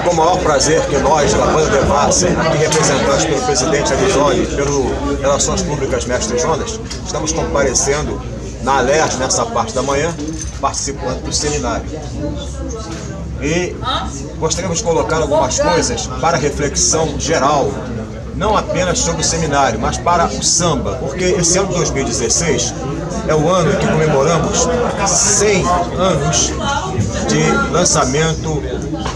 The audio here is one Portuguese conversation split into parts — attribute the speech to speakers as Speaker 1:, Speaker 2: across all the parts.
Speaker 1: Com o maior prazer que nós, da Banda Devassa, aqui representados pelo presidente Arizoli, pelo Relações Públicas Mestre Jonas, estamos comparecendo na Alerj, nessa parte da manhã, participando do seminário. E gostaríamos de colocar algumas coisas para reflexão geral, não apenas sobre o seminário, mas para o samba, porque esse ano de 2016 é o ano em que comemoramos 100 anos de lançamento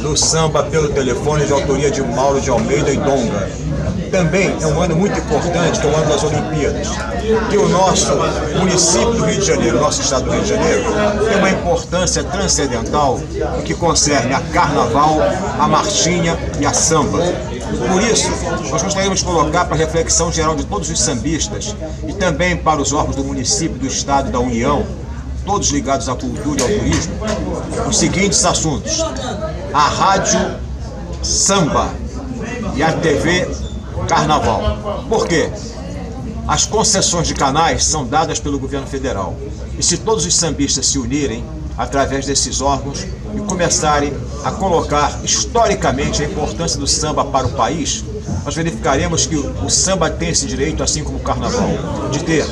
Speaker 1: do samba pelo telefone de autoria de Mauro de Almeida e Donga. Também é um ano muito importante, que é o ano das Olimpíadas, que o nosso município do Rio de Janeiro, nosso estado do Rio de Janeiro, tem uma importância transcendental no que concerne a carnaval, a marchinha e a samba. Por isso, nós gostaríamos de colocar para a reflexão geral de todos os sambistas e também para os órgãos do município, do estado e da União, todos ligados à cultura e ao turismo, os seguintes assuntos: a rádio samba e a TV carnaval. Por quê? As concessões de canais são dadas pelo governo federal. E se todos os sambistas se unirem através desses órgãos e começarem a colocar historicamente a importância do samba para o país, nós verificaremos que o samba tem esse direito, assim como o carnaval, de ter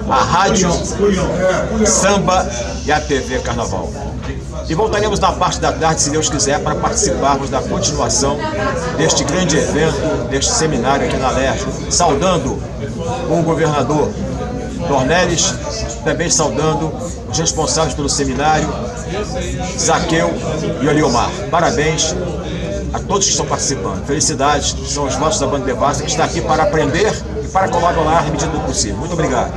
Speaker 1: a rádio samba e a TV carnaval. E voltaremos na parte da tarde, se Deus quiser, para participarmos da continuação deste grande evento, deste seminário aqui na Alerj, saudando o governador Dornelles, também saudando os responsáveis pelo seminário, Zaqueu e Oliomar. Parabéns a todos que estão participando. Felicidades, são os votos da Banda Devassa, que está aqui para aprender e para colaborar na medida do possível. Muito obrigado.